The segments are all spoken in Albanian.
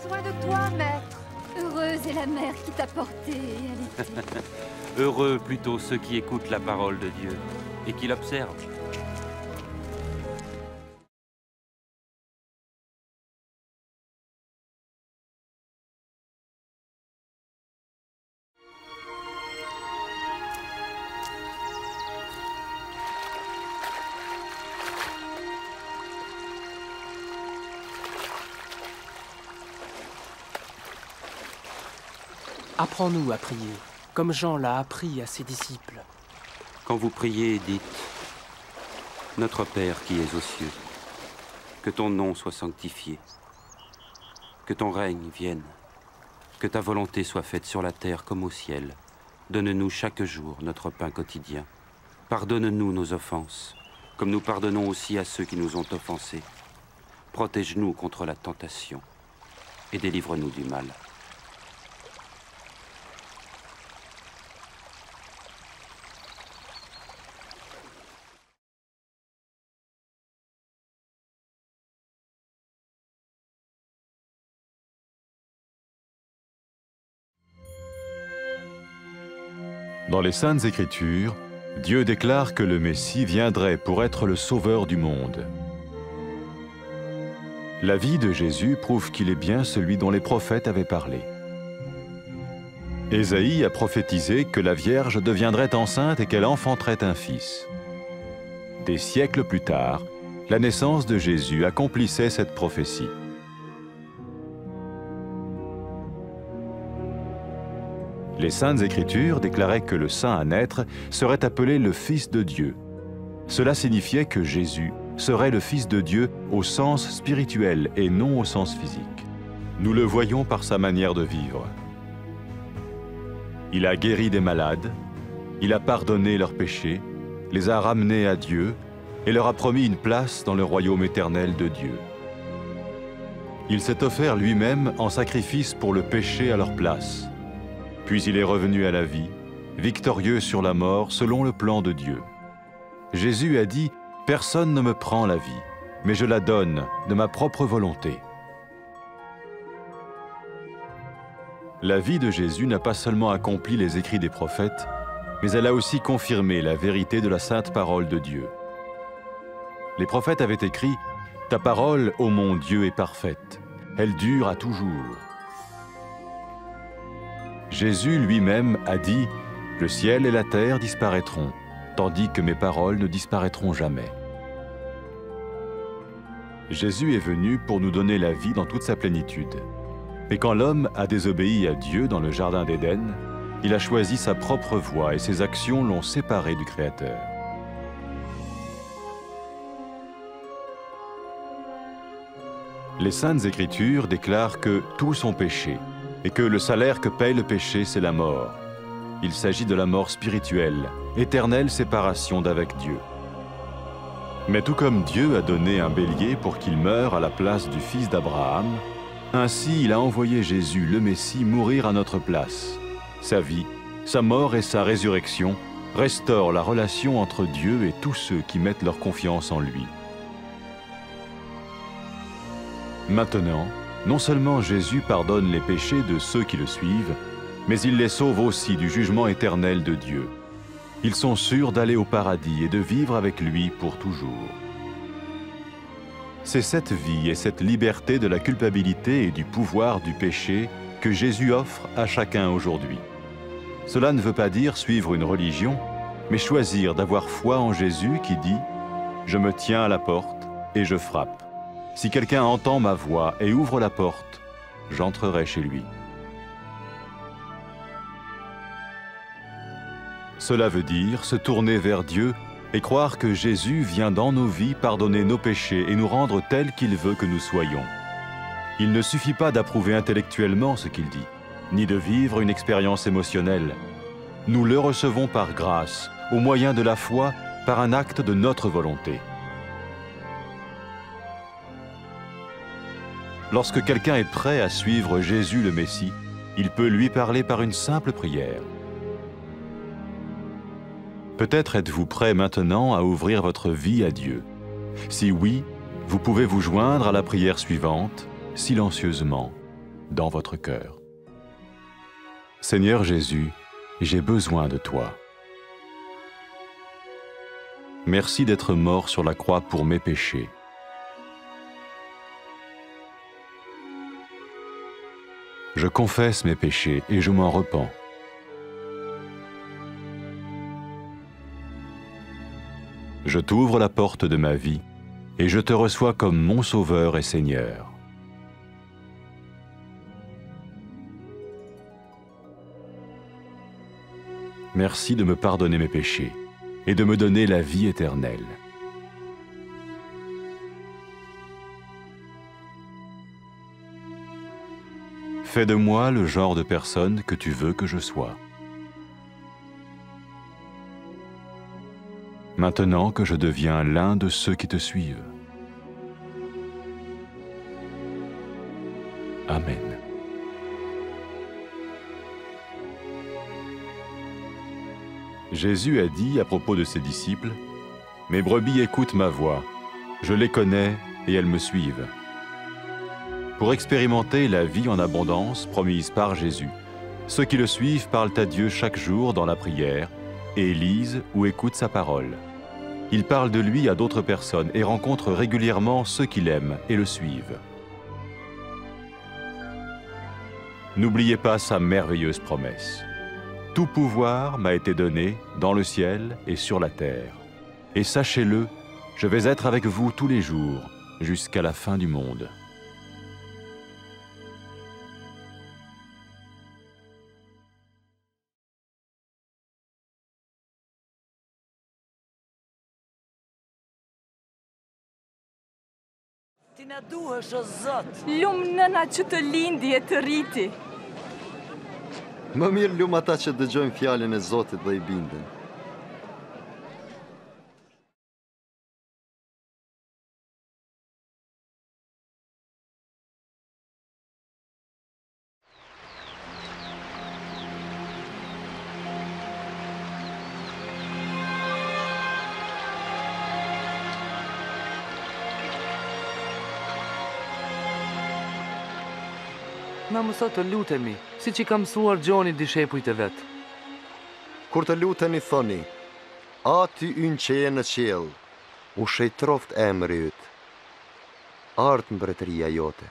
besoin de toi, maître. Heureuse est la mère qui t'a porté et allaitée. Heureux plutôt ceux qui écoutent la parole de Dieu et qui l'observent. Apprends-nous à prier, comme Jean l'a appris à ses disciples. Quand vous priez, dites « Notre Père qui es aux cieux, que ton nom soit sanctifié, que ton règne vienne, que ta volonté soit faite sur la terre comme au ciel. Donne-nous chaque jour notre pain quotidien. Pardonne-nous nos offenses, comme nous pardonnons aussi à ceux qui nous ont offensés. Protège-nous contre la tentation et délivre-nous du mal. » Dans les Saintes Écritures, Dieu déclare que le Messie viendrait pour être le sauveur du monde. La vie de Jésus prouve qu'il est bien celui dont les prophètes avaient parlé. Ésaïe a prophétisé que la Vierge deviendrait enceinte et qu'elle enfanterait un fils. Des siècles plus tard, la naissance de Jésus accomplissait cette prophétie. Les Saintes Écritures déclaraient que le saint à naître serait appelé le Fils de Dieu. Cela signifiait que Jésus serait le Fils de Dieu au sens spirituel et non au sens physique. Nous le voyons par sa manière de vivre. Il a guéri des malades, il a pardonné leurs péchés, les a ramenés à Dieu et leur a promis une place dans le royaume éternel de Dieu. Il s'est offert lui-même en sacrifice pour le péché à leur place. Puis il est revenu à la vie, victorieux sur la mort selon le plan de Dieu. Jésus a dit « Personne ne me prend la vie, mais je la donne de ma propre volonté. » La vie de Jésus n'a pas seulement accompli les écrits des prophètes, mais elle a aussi confirmé la vérité de la sainte parole de Dieu. Les prophètes avaient écrit « Ta parole, ô mon Dieu, est parfaite, elle dure à toujours. » Jésus lui-même a dit « Le ciel et la terre disparaîtront, tandis que mes paroles ne disparaîtront jamais. » Jésus est venu pour nous donner la vie dans toute sa plénitude. Mais quand l'homme a désobéi à Dieu dans le jardin d'Éden, il a choisi sa propre voie et ses actions l'ont séparé du Créateur. Les Saintes Écritures déclarent que tous ont péché et que le salaire que paye le péché, c'est la mort. Il s'agit de la mort spirituelle, éternelle séparation d'avec Dieu. Mais tout comme Dieu a donné un bélier pour qu'il meure à la place du fils d'Abraham, ainsi il a envoyé Jésus, le Messie, mourir à notre place. Sa vie, sa mort et sa résurrection restaurent la relation entre Dieu et tous ceux qui mettent leur confiance en lui. Maintenant, non seulement Jésus pardonne les péchés de ceux qui le suivent, mais il les sauve aussi du jugement éternel de Dieu. Ils sont sûrs d'aller au paradis et de vivre avec lui pour toujours. C'est cette vie et cette liberté de la culpabilité et du pouvoir du péché que Jésus offre à chacun aujourd'hui. Cela ne veut pas dire suivre une religion, mais choisir d'avoir foi en Jésus qui dit « Je me tiens à la porte et je frappe. Si quelqu'un entend ma voix et ouvre la porte, j'entrerai chez lui. » Cela veut dire se tourner vers Dieu et croire que Jésus vient dans nos vies pardonner nos péchés et nous rendre tels qu'il veut que nous soyons. Il ne suffit pas d'approuver intellectuellement ce qu'il dit, ni de vivre une expérience émotionnelle. Nous le recevons par grâce, au moyen de la foi, par un acte de notre volonté. Lorsque quelqu'un est prêt à suivre Jésus le Messie, il peut lui parler par une simple prière. Peut-être êtes-vous prêt maintenant à ouvrir votre vie à Dieu. Si oui, vous pouvez vous joindre à la prière suivante, silencieusement. dans votre cœur. Seigneur Jésus, j'ai besoin de toi. Merci d'être mort sur la croix pour mes péchés. Je confesse mes péchés et je m'en repens. Je t'ouvre la porte de ma vie et je te reçois comme mon Sauveur et Seigneur. Merci de me pardonner mes péchés et de me donner la vie éternelle. Fais de moi le genre de personne que tu veux que je sois. Maintenant que je deviens l'un de ceux qui te suivent. Amen. Jésus a dit à propos de ses disciples, « Mes brebis écoutent ma voix, je les connais et elles me suivent. » Pour expérimenter la vie en abondance promise par Jésus, ceux qui le suivent parlent à Dieu chaque jour dans la prière et lisent ou écoutent sa parole. Ils parlent de lui à d'autres personnes et rencontrent régulièrement ceux qui l'aiment et le suivent. N'oubliez pas sa merveilleuse promesse. Tout pouvoir m'a été donné dans le ciel et sur la terre. Et sachez-le, je vais être avec vous tous les jours, jusqu'à la fin du monde. Ti na duhesh o Zot. Lum nëna që të lindi e të rriti. Më mirë lum ata që dëgjojnë fjalën e Zotit dhe i binden. Na mëso të lutemi, si që ka mësuar Gjoni dishepujt e vetë. Kur të luteni thoni, Aty ynë që je në qiell, u shejtroft emri yt. Ardh mbretëria jote.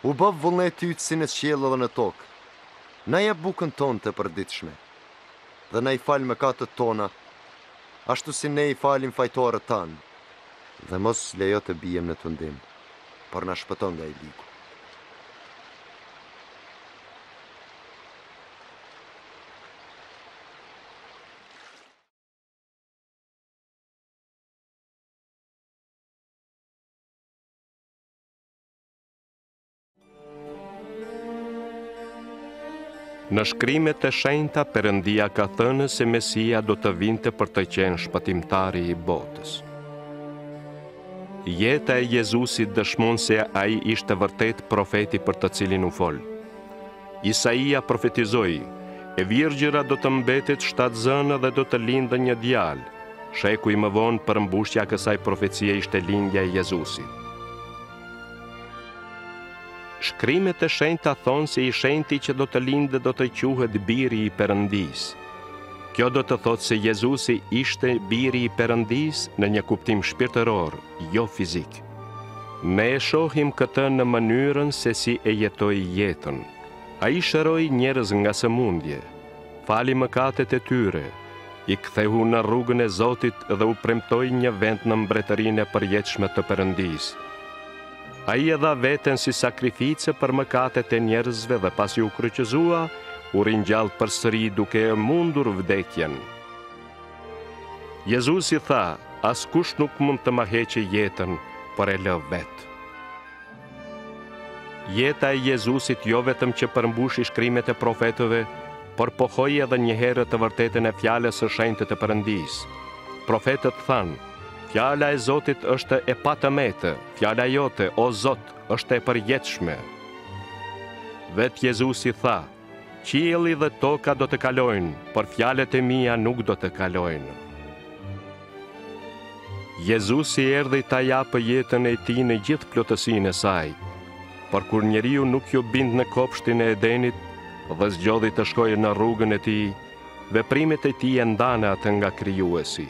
U bë vullneti yt si në qiell dhe në tokë. Na jep bukën tonë të përditshme. Dhe na i fal mëkatet tona, ashtu si ne i falim fajtorët tanë. Dhe mos lejo të bijem në tundim, por na shpëton nga i ligu. Në shkrimet e shenjta Perëndia ka thënë se Mesia do të vinte për të qenë shpëtimtari i botës. Jeta e Jezusit dëshmon se ai ishte vërtet profeti për të cilin u fol. Isaia profetizoi, e virgjëra do të mbetet shtatzënë dhe do të lindë një djalë. Shekuj më vonë përmbushja kësaj profecie ishte lindja e Jezusit. Shkrimet e shenjta thonë se i shenjti që do të lindë do të quhet biri i Perëndis. Kjo do të thotë se Jezusi ishte biri i Perëndis në një kuptim shpirtëror, jo fizik. Ne e shohim këtë në mënyrën se si e jetoi jetën. Ai shëroi njerëz nga sëmundje, fali mëkatet e tyre, i kthehu në rrugën e Zotit dhe u premtoi një vend në mbretërinë e përjetshme të Perëndis. Ai e dha veten si sakrificë për mëkatet e njerëzve dhe pasi u kryqëzua, u ringjall përsëri duke e mundur vdekjen. Jezusi tha, askush nuk mund të ma heqë jetën, por e lë vetë. Jeta e Jezusit jo vetëm që përmbushi shkrimet e profetëve, por pohoi edhe një herë të vërtetën e fjalës së shenjtë të Perëndis. Profetët thanë, fjala e Zotit është e patëmetë, fjala jote, o Zot, është e përjetshme. Vetë Jezusi tha, qielli dhe toka do të kalojnë, por fjalët e mia nuk do të kalojnë. Jezusi erdhi ta japë jetën e tij në gjithë plotësinë e saj. por kur njeriu nuk ju bind në kopshtin e Edenit dhe zgjodhi të shkojë në rrugën e tij, veprimet e tij e ndanë atë nga krijuesi.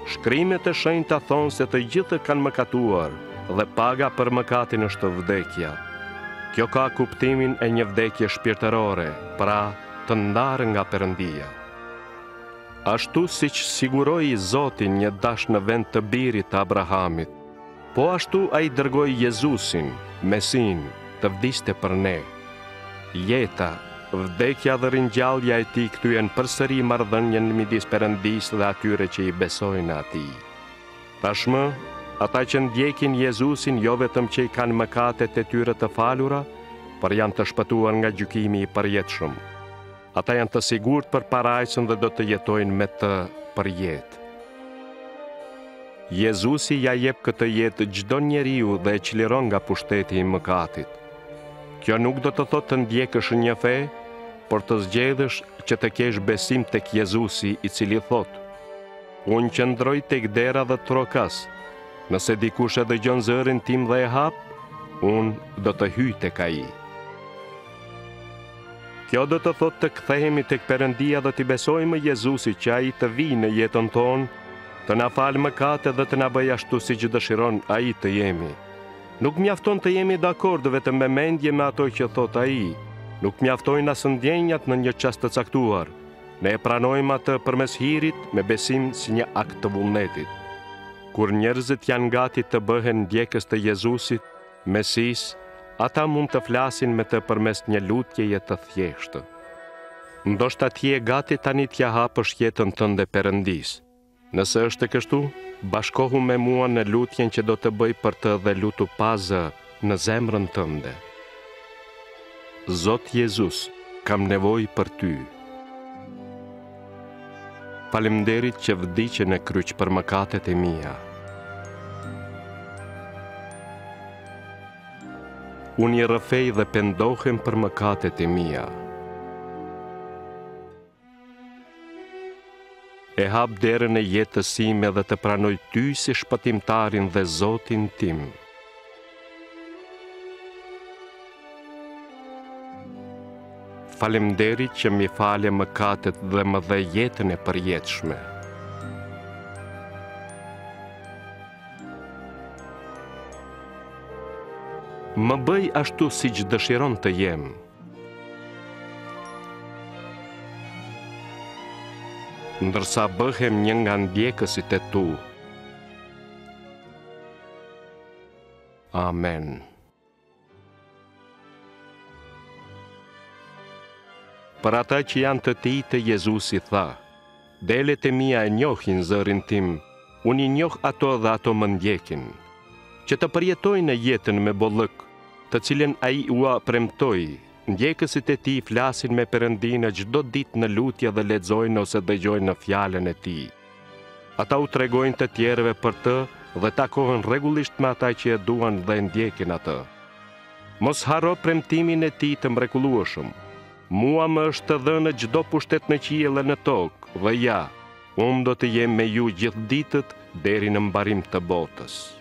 Shkrimet e shenjta thonë se të gjithë kanë mëkatuar dhe paga për mëkatin është vdekja. Kjo ka kuptimin e një vdekje shpirtërore, pra të ndarë nga Perëndia. Ashtu siç siguroi Zoti një dash në vend të birit të Abrahamit, po ashtu ai dërgoi Jezusin, Mesin, të vdiste për ne. Jeta, vdekja dhe ringjallja e tij kthyen përsëri marrëdhënien midis Perëndisë dhe atyre që i besojnë atij. Tashmë, ata që ndjekin Jezusin jo vetëm që i kanë mëkatet e tyre të falura, por janë të shpëtuar nga gjykimi i përjetshëm. Ata janë të sigurt për parajsën dhe do të jetojnë me të për jetë. Jezusi ja jep këtë jetë çdo njeriu dhe e çliron nga pushteti i mëkatit. Kjo nuk do të thotë të ndjekësh një fe, por të zgjedhësh që të kesh besim tek Jezusi, i cili thotë: Unë qëndroj tek dera dhe trokas. Nëse dikush e dëgjon zërin tim dhe e hap, unë do të hyj tek ai. Kjo do të thotë të kthehemi tek Perëndia dhe të besojmë Jezusi që ai të vijë në jetën tonë, të na falë mëkatet dhe të na bëjë ashtu siç dëshiron ai të jemi. Nuk mjafton të jemi dakord vetëm me mendje me ato që thot ai. Nuk mjaftojnë as ndjenjat në një çast të caktuar. Ne e pranojmë atë përmes hirit me besim si një akt të vullnetit. Kur njerëzit janë gati të bëhen ndjekës të Jezusit, Mesis, ata mund të flasin me të përmes një lutjeje të thjeshtë. Ndoshta ti je gati tani t'ja hapësh jetën tënde Perëndis. Nëse është kështu, bashkohu me mua në lutjen që do të bëj për të dhe lutu pa zë në zemrën tënde. Zot Jezus, kam nevojë për ty. Faleminderit që vdiqe në kryq për mëkatet e mia. Unë i rrëfej dhe pendohem për mëkatet e mia. E hap derën e jetës sime dhe të pranoj ty si shpëtimtarin dhe Zotin tim. Faleminderit që mi fale mëkatet dhe më dhe jetën e përjetshme. Më bëj ashtu siç dëshiron të jem. Ndërsa bëhem një nga ndjekësit e tu. Amen. Për ata që janë të tij të Jezusi tha: Delet e mia e njohin zërin tim, unë i njoh ato dhe ato më ndjekin. Që të përjetojnë në jetën me bollëk, të cilën ai ua premtoi. Ndjekësit e tij flasin me Perëndinë çdo ditë në lutje dhe lexojnë ose dëgjojnë në fjalën e tij. Ata u tregojnë të tjerëve për të dhe takohen rregullisht me ata që e duan dhe ndjekin atë. Mos harro premtimin e tij të mrekullueshëm. Mua më është dhënë çdo pushtet në qiell e në tokë, dhe ja, unë do të jem me ju gjithë ditët deri në mbarim të botës.